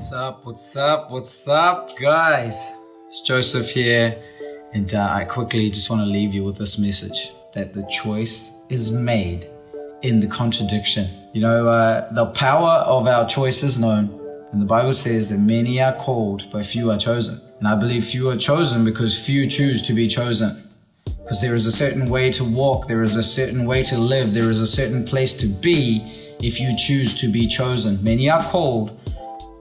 What's up, guys? It's Joseph here, and I quickly just want to leave you with this message that the choice is made in the contradiction. You know, the power of our choice is known, and the Bible says that many are called, but few are chosen. And I believe few are chosen because few choose to be chosen. Because there is a certain way to walk, there is a certain way to live, there is a certain place to be if you choose to be chosen. Many are called,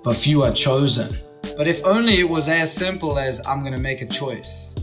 but few are chosen. But if only it was as simple as I'm going to make a choice.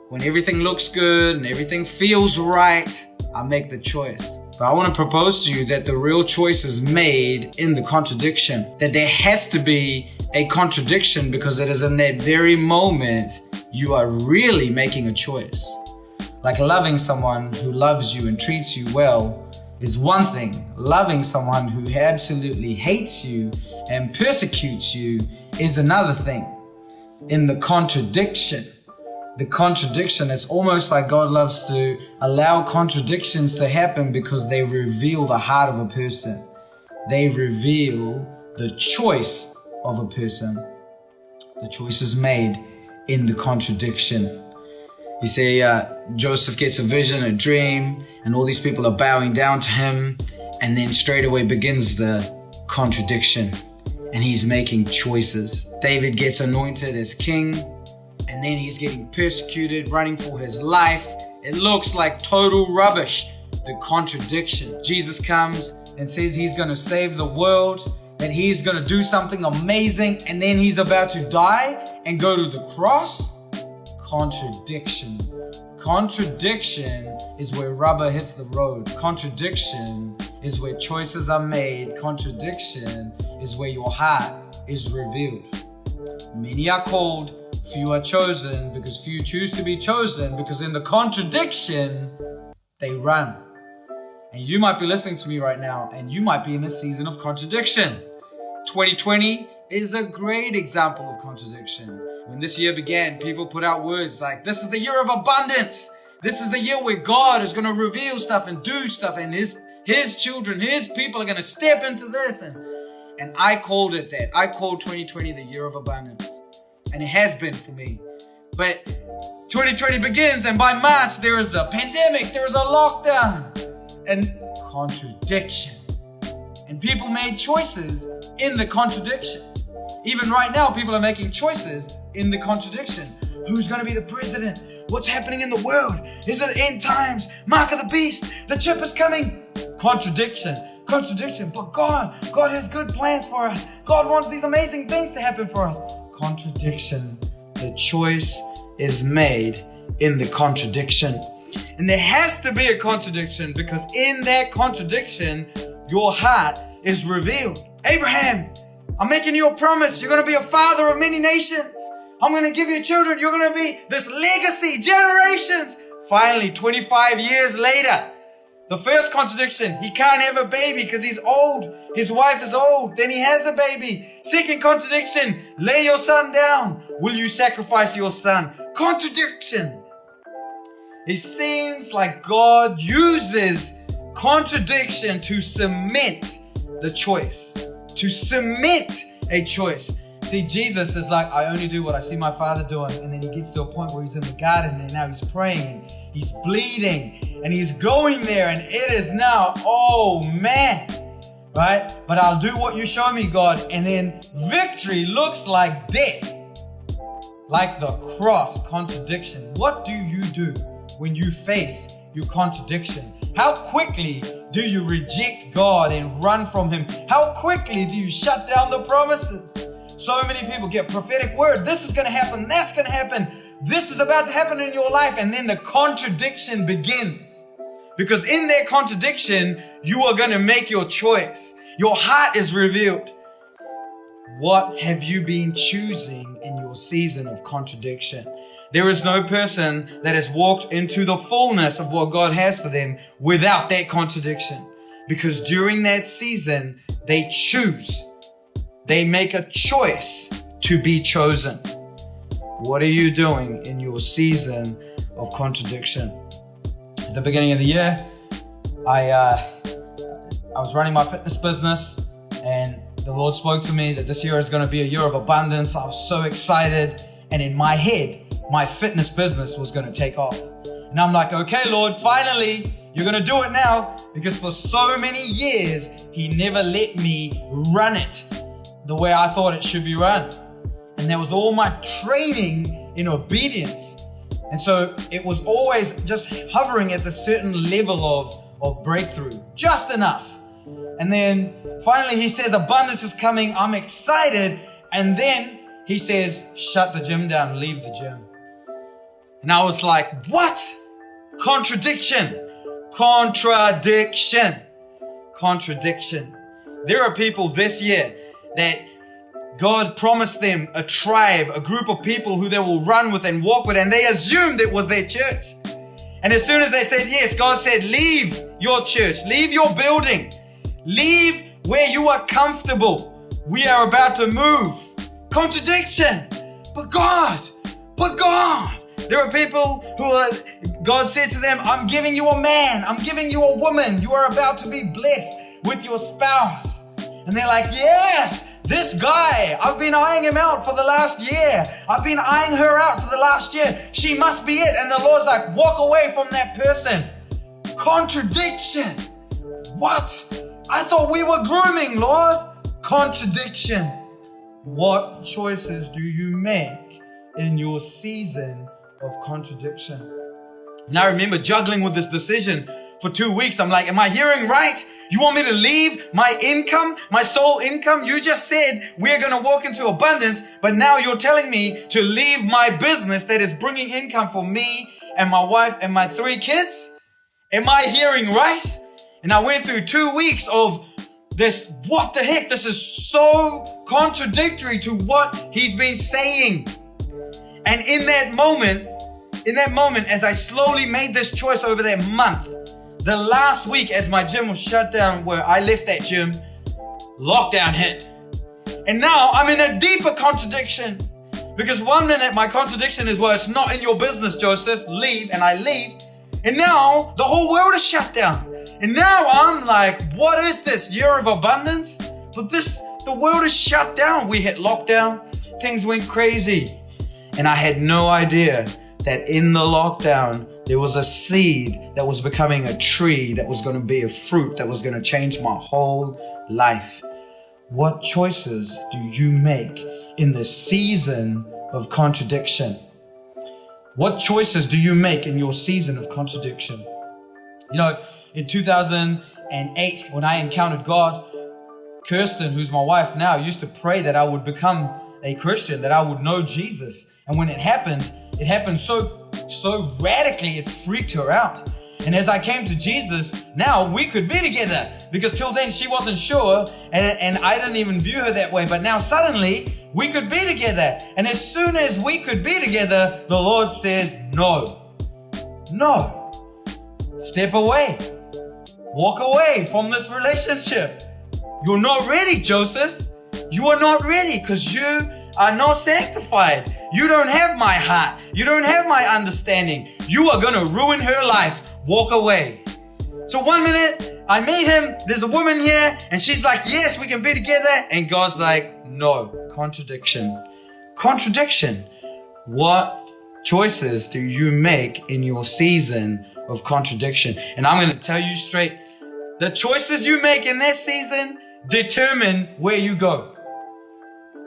When everything looks good and everything feels right, I make the choice. But I want to propose to you that the real choice is made in the contradiction. That there has to be a contradiction, because it is in that very moment you are really making a choice. Like loving someone who loves you and treats you well is one thing. Loving someone who absolutely hates you and persecutes you is another thing. In the contradiction, it's almost like God loves to allow contradictions to happen because they reveal the heart of a person. They reveal the choice of a person. The choice is made in the contradiction. You see, Joseph gets a vision, a dream, and all these people are bowing down to him, and then straight away begins the contradiction, and he's making choices. David gets anointed as king, and then he's getting persecuted, running for his life. It looks like total rubbish, the contradiction. Jesus comes and says he's going to save the world, that he's going to do something amazing, and then he's about to die and go to the cross. Contradiction. Contradiction is where rubber hits the road. Contradiction is where choices are made. Contradiction is where your heart is revealed. Many are called, few are chosen, because few choose to be chosen, because in the contradiction, they run. And you might be listening to me right now, and you might be in a season of contradiction. 2020 is a great example of contradiction. When this year began, people put out words like, this is the year of abundance. This is the year where God is going to reveal stuff and do stuff, and his children, his people are going to step into this. And I called it that. I called 2020 the year of abundance. And it has been for me. But 2020 begins, and by March, there is a pandemic, there is a lockdown, and contradiction. And people made choices in the contradiction. Even right now, people are making choices in the contradiction. Who's going to be the president? What's happening in the world? Is it the end times? Mark of the beast? The chip is coming? Contradiction. But God has good plans for us. God wants these amazing things to happen for us. Contradiction. The choice is made in the contradiction. And there has to be a contradiction, because in that contradiction, your heart is revealed. Abraham, I'm making you a promise. You're going to be a father of many nations. I'm going to give you children. You're going to be this legacy, generations. Finally, 25 years later, the first contradiction, he can't have a baby because he's old. His wife is old. Then he has a baby. Second contradiction, lay your son down. Will you sacrifice your son? Contradiction. It seems like God uses contradiction to cement the choice. To cement a choice. See, Jesus is like, I only do what I see my Father doing. And then he gets to a point where he's in the garden, and now he's praying, and he's bleeding, and he's going there, and it is now, oh man, right? But I'll do what you show me, God. And then victory looks like death, like the cross. Contradiction. What do you do when you face your contradiction? How quickly do you reject God and run from him? How quickly do you shut down the promises? So many people get prophetic word. This is going to happen. That's going to happen. This is about to happen in your life. And then the contradiction begins. Because in that contradiction, you are going to make your choice. Your heart is revealed. What have you been choosing in your season of contradiction? There is no person that has walked into the fullness of what God has for them without that contradiction. Because during that season, they choose. They make a choice to be chosen. What are you doing in your season of contradiction? At the beginning of the year, I was running my fitness business, and the Lord spoke to me that this year is going to be a year of abundance. I was so excited. And in my head, my fitness business was going to take off. And I'm like, okay, Lord, finally, you're going to do it now. Because for so many years, He never let me run it the way I thought it should be run. And that was all my training in obedience. And so it was always just hovering at the certain level of breakthrough, just enough. And then finally He says, abundance is coming. I'm excited. And then He says, shut the gym down, leave the gym. And I was like, what? Contradiction. Contradiction. Contradiction. There are people this year that God promised them a tribe, a group of people who they will run with and walk with, and they assumed it was their church. And as soon as they said yes, God said, leave your church, leave your building, leave where you are comfortable. We are about to move. Contradiction. But God. There are people God said to them, I'm giving you a man, I'm giving you a woman. You are about to be blessed with your spouse. And they're like, yes, this guy, I've been eyeing him out for the last year. I've been eyeing her out for the last year. She must be it. And the Lord's like, walk away from that person. Contradiction. What? I thought we were grooming, Lord. Contradiction. What choices do you make in your season of contradiction? And I remember juggling with this decision for 2 weeks. I'm like, am I hearing right? You want me to leave my income, my sole income? You just said we're going to walk into abundance, but now you're telling me to leave my business that is bringing income for me and my wife and my 3 kids? Am I hearing right? And I went through 2 weeks of this, what the heck? This is so contradictory to what He's been saying. And in that moment, as I slowly made this choice over that month, the last week as my gym was shut down, where I left that gym, lockdown hit. And now I'm in a deeper contradiction. Because 1 minute my contradiction is, well, it's not in your business, Joseph, leave, and I leave. And now the whole world is shut down. And now I'm like, what is this year of abundance? But the world is shut down. We hit lockdown, things went crazy. And I had no idea that in the lockdown, there was a seed that was becoming a tree that was going to be a fruit that was going to change my whole life. What choices do you make in the season of contradiction? What choices do you make in your season of contradiction? You know, in 2008, when I encountered God, Kirsten, who's my wife now, used to pray that I would become a Christian, that I would know Jesus. And when it happened so radically, it freaked her out. And as I came to Jesus, now we could be together, because till then she wasn't sure, and I didn't even view her that way. But now suddenly we could be together. And as soon as we could be together, the Lord says, no, step away, walk away from this relationship. You're not ready, Joseph. You are not ready, because you are not sanctified. You don't have my heart. You don't have my understanding. You are going to ruin her life. Walk away. So 1 minute, I meet him. There's a woman here, and she's like, yes, we can be together. And God's like, no. Contradiction. What choices do you make in your season of contradiction? And I'm going to tell you straight, the choices you make in this season determine where you go.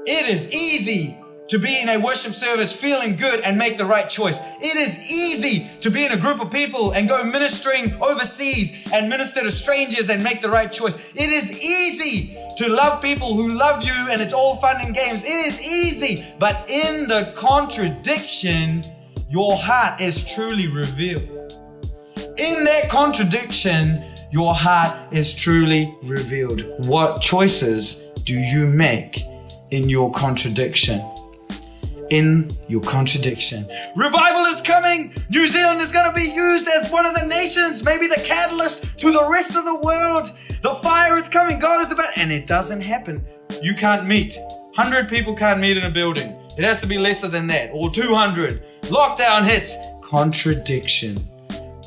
It is easy to be in a worship service feeling good and make the right choice. It is easy to be in a group of people and go ministering overseas and minister to strangers and make the right choice. It is easy to love people who love you and it's all fun and games. It is easy, but in the contradiction, your heart is truly revealed. In that contradiction, your heart is truly revealed. What choices do you make in your contradiction? In your contradiction. Revival is coming. New Zealand is going to be used as one of the nations, maybe the catalyst to the rest of the world. The fire is coming. God is about, and it doesn't happen. You can't meet. 100 people can't meet in a building. It has to be lesser than that, or 200. Lockdown hits. Contradiction.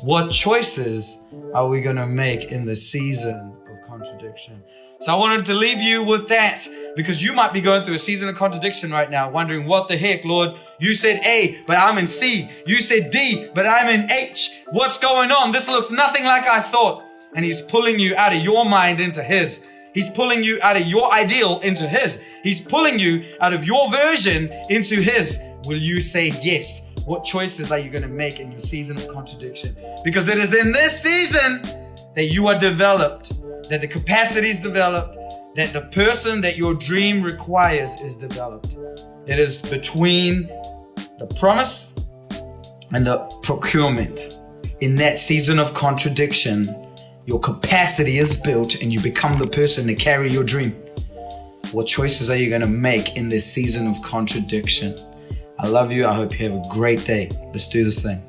What choices are we going to make in the season of contradiction? So I wanted to leave you with that, because you might be going through a season of contradiction right now, wondering, what the heck, Lord? You said A, but I'm in C. You said D, but I'm in H. What's going on? This looks nothing like I thought. And he's pulling you out of your mind into his. He's pulling you out of your ideal into his. He's pulling you out of your version into his. Will you say yes? What choices are you going to make in your season of contradiction? Because it is in this season that you are developed, that the capacity is developed, that the person that your dream requires is developed. It is between the promise and the procurement. In that season of contradiction, your capacity is built and you become the person to carry your dream. What choices are you going to make in this season of contradiction? I love you. I hope you have a great day. Let's do this thing.